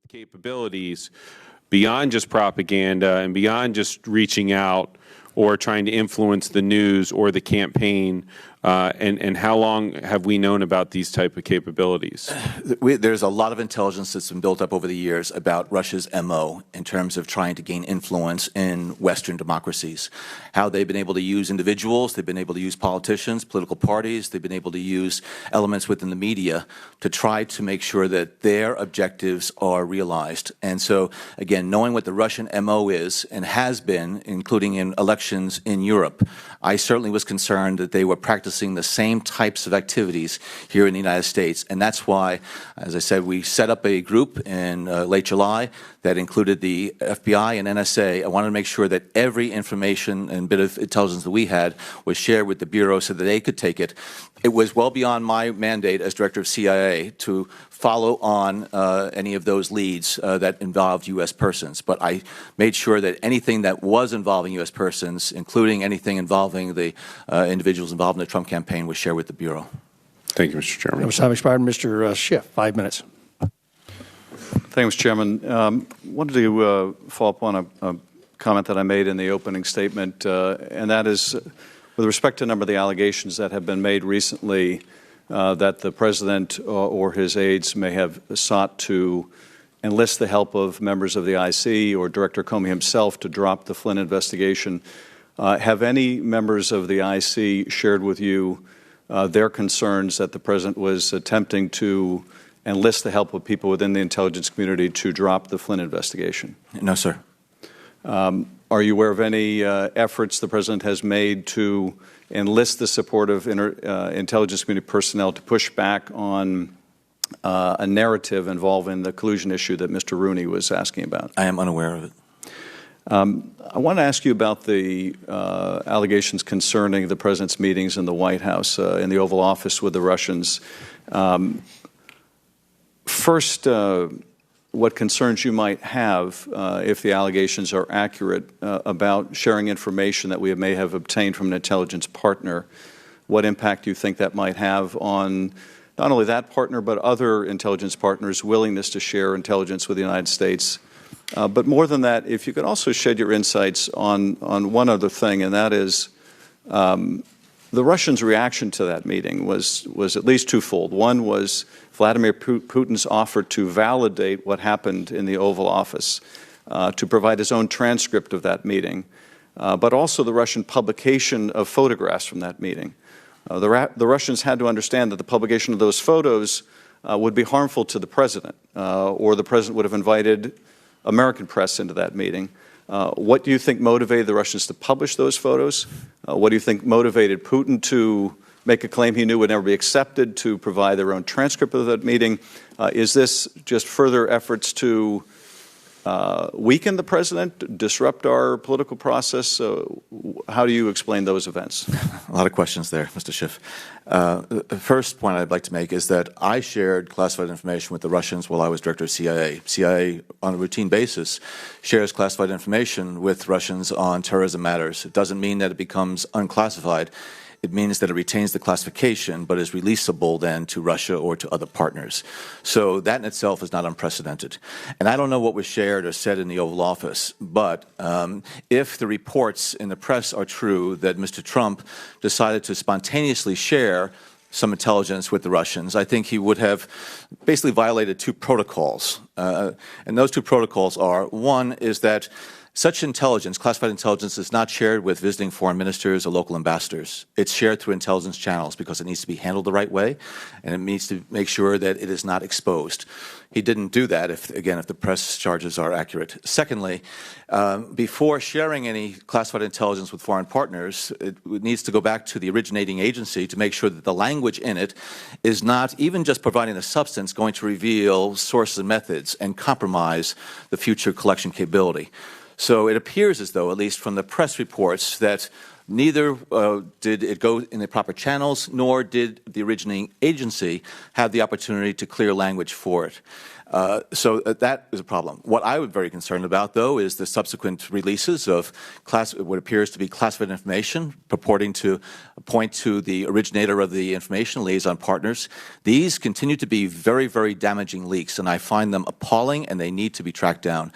capabilities beyond just propaganda and beyond just reaching out or trying to influence the news or the campaign, and how long have we known about these type of capabilities? There's a lot of intelligence that's been built up over the years about Russia's MO in terms of trying to gain influence in Western democracies. How they've been able to use individuals, they've been able to use politicians, political parties, they've been able to use elements within the media to try to make sure that their objectives are realized. And so, again, knowing what the Russian MO is and has been, including in elections in Europe, I certainly was concerned that they were practicing the same types of activities here in the United States. And that's why, as I said, we set up a group in late July that included the FBI and NSA. I wanted to make sure that every information and bit of intelligence that we had was shared with the Bureau so that they could take it. It was well beyond my mandate as director of CIA to follow on any of those leads that involved U.S. persons. But I made sure that anything that was involving U.S. persons, including anything involving the individuals involved in the Trump campaign, was shared with the Bureau. Thank you, Mr. Chairman. Time expired. Mr. Schiff, 5 minutes. Thank you, Mr. Chairman. Wanted to follow up on a comment that I made in the opening statement, and that is with respect to a number of the allegations that have been made recently that the President or his aides may have sought to enlist the help of members of the IC or Director Comey himself to drop the Flynn investigation. Have any members of the IC shared with you their concerns that the President was attempting to enlist the help of people within the intelligence community to drop the Flynn investigation? No, sir. Are you aware of any efforts the President has made to enlist the support of intelligence community personnel to push back on a narrative involving the collusion issue that Mr. Rooney was asking about? I am unaware of it. I want to ask you about the allegations concerning the President's meetings in the White House, in the Oval Office with the Russians. First, what concerns you might have if the allegations are accurate about sharing information that we may have obtained from an intelligence partner. What impact you think that might have on not only that partner but other intelligence partners' willingness to share intelligence with the United States? But more than that, if you could also shed your insights on one other thing, and that is the Russians' reaction to that meeting was at least twofold. One was Vladimir Putin's offer to validate what happened in the Oval Office, to provide his own transcript of that meeting, but also the Russian publication of photographs from that meeting. The Russians had to understand that the publication of those photos would be harmful to the President, or the President would have invited American press into that meeting. What do you think motivated the Russians to publish those photos? What do you think motivated Putin to make a claim he knew would never be accepted, to provide their own transcript of that meeting? Is this just further efforts to weaken the President, disrupt our political process? How do you explain those events? A lot of questions there, Mr. Schiff. The first point I'd like to make is that I shared classified information with the Russians while I was director of CIA. CIA, on a routine basis, shares classified information with Russians on terrorism matters. It doesn't mean that it becomes unclassified. It means that it retains the classification but is releasable then to Russia or to other partners. So that in itself is not unprecedented. And I don't know what was shared or said in the Oval Office, but if the reports in the press are true that Mr. Trump decided to spontaneously share some intelligence with the Russians, I think he would have basically violated two protocols. And those two protocols are, one is that such intelligence, classified intelligence, is not shared with visiting foreign ministers or local ambassadors. It's shared through intelligence channels because it needs to be handled the right way, and it needs to make sure that it is not exposed. He didn't do that, if the press charges are accurate. Secondly, before sharing any classified intelligence with foreign partners, it needs to go back to the originating agency to make sure that the language in it is not, even just providing the substance, going to reveal sources and methods and compromise the future collection capability. So it appears as though, at least from the press reports, that neither did it go in the proper channels, nor did the originating agency have the opportunity to clear language for it. So that is a problem. What I was very concerned about, though, is the subsequent releases of what appears to be classified information purporting to point to the originator of the information, liaison partners. These continue to be very, very damaging leaks, and I find them appalling, and they need to be tracked down.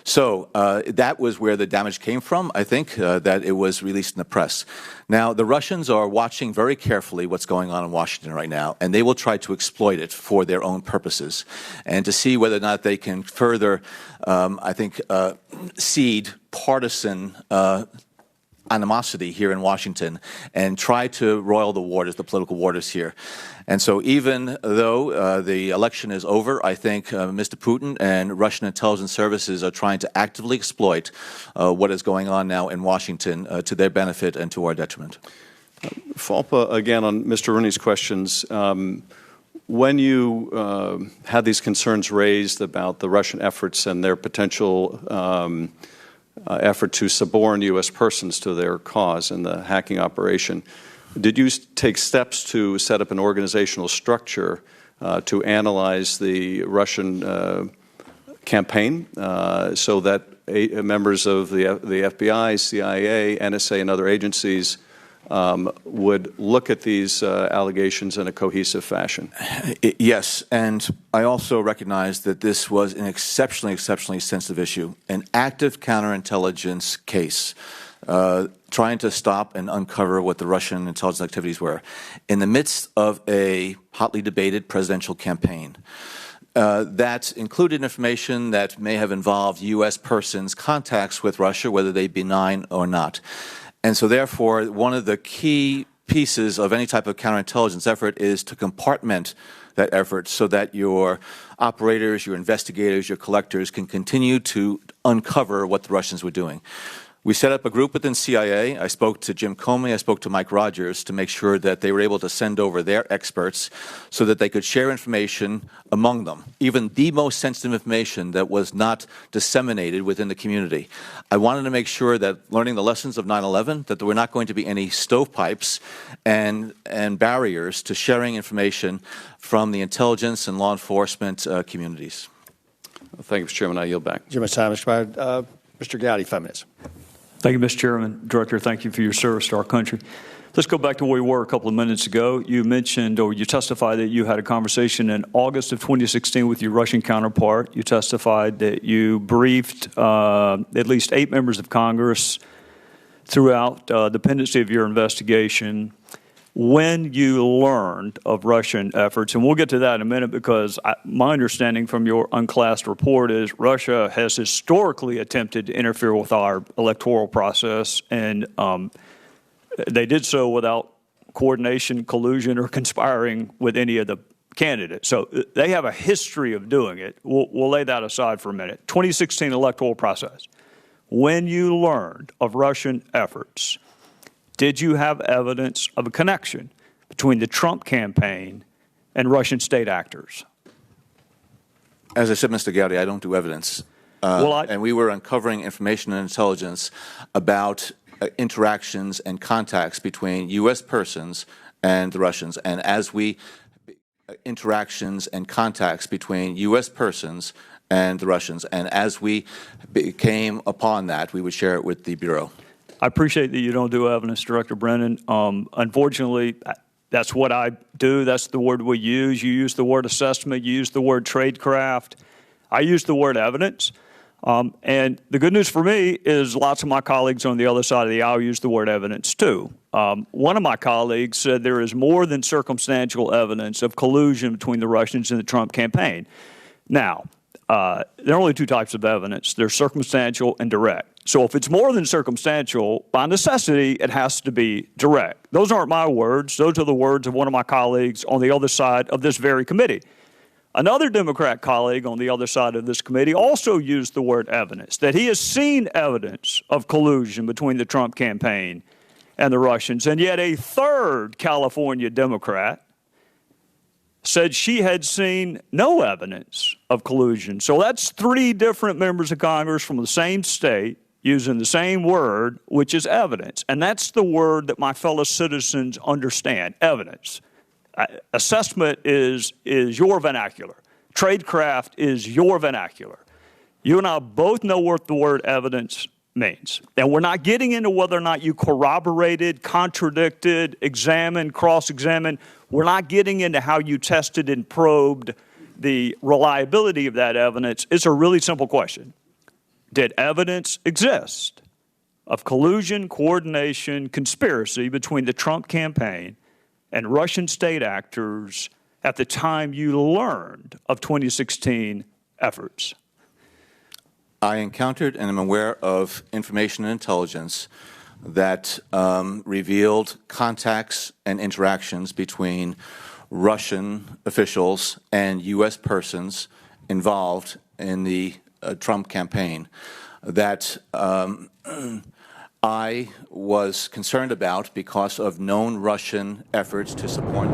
So that was where the damage came from, I think, that it was released in the press. Now, the Russians are watching very carefully what's going on in Washington right now, and they will try to exploit it for their own purposes and to see whether or not they can further, I think, seed partisan animosity here in Washington and try to roil the waters, the political waters here. And so even though the election is over, I think Mr. Putin and Russian intelligence services are trying to actively exploit what is going on now in Washington to their benefit and to our detriment. Falpa, again, on Mr. Rooney's questions, when you had these concerns raised about the Russian efforts and their potential effort to suborn U.S. persons to their cause in the hacking operation, did you take steps to set up an organizational structure to analyze the Russian campaign so that members of the FBI, CIA, NSA, and other agencies would look at these allegations in a cohesive fashion? Yes, and I also recognize that this was an exceptionally sensitive issue, an active counterintelligence case, trying to stop and uncover what the Russian intelligence activities were in the midst of a hotly debated presidential campaign. That included information that may have involved U.S. persons' contacts with Russia, whether they be benign or not. And so therefore, one of the key pieces of any type of counterintelligence effort is to compartment that effort so that your operators, your investigators, your collectors can continue to uncover what the Russians were doing. We set up a group within CIA. I spoke to Jim Comey, I spoke to Mike Rogers to make sure that they were able to send over their experts so that they could share information among them, even the most sensitive information that was not disseminated within the community. I wanted to make sure that, learning the lessons of 9/11, that there were not going to be any stovepipes and barriers to sharing information from the intelligence and law enforcement communities. Thank you, Mr. Chairman. I yield back. Too much time, Mr. Biden. Mr. Gowdy, 5 minutes. Thank you, Mr. Chairman. Director, thank you for your service to our country. Let's go back to where we were a couple of minutes ago. You mentioned, or you testified, that you had a conversation in August of 2016 with your Russian counterpart. You testified that you briefed at least 8 members of Congress throughout the pendency of your investigation when you learned of Russian efforts. And we'll get to that in a minute, because my understanding from your unclassed report is Russia has historically attempted to interfere with our electoral process, and they did so without coordination, collusion, or conspiring with any of the candidates. So they have a history of doing it. We'll lay that aside for a minute. 2016 electoral process. When you learned of Russian efforts, did you have evidence of a connection between the Trump campaign and Russian state actors? As I said, Mr. Gowdy, I don't do evidence. And we were uncovering information and intelligence about interactions and contacts between U.S. persons and the Russians. And as we interactions and contacts between U.S. persons and the Russians, and as we came upon that, we would share it with the Bureau. I appreciate that you don't do evidence, Director Brennan. Unfortunately, that's what I do. That's the word we use. You use the word assessment. You use the word tradecraft. I use the word evidence. And the good news for me is lots of my colleagues on the other side of the aisle use the word evidence too. One of my colleagues said there is more than circumstantial evidence of collusion between the Russians and the Trump campaign. Now, there are only 2 types of evidence. There's circumstantial and direct. So if it's more than circumstantial, by necessity, it has to be direct. Those aren't my words. Those are the words of one of my colleagues on the other side of this very committee. Another Democrat colleague on the other side of this committee also used the word evidence, that he has seen evidence of collusion between the Trump campaign and the Russians. And yet a third California Democrat said she had seen no evidence of collusion. So that's 3 different members of Congress from the same state using the same word, which is evidence. And that's the word that my fellow citizens understand, evidence. Assessment is your vernacular. Tradecraft is your vernacular. You and I both know what the word evidence means. And we're not getting into whether or not you corroborated, contradicted, examined, cross-examined. We're not getting into how you tested and probed the reliability of that evidence. It's a really simple question. Did evidence exist of collusion, coordination, conspiracy between the Trump campaign and Russian state actors at the time you learned of 2016 efforts? I encountered and am aware of information and intelligence that revealed contacts and interactions between Russian officials and U.S. persons involved in the Trump campaign that I was concerned about because of known Russian efforts to support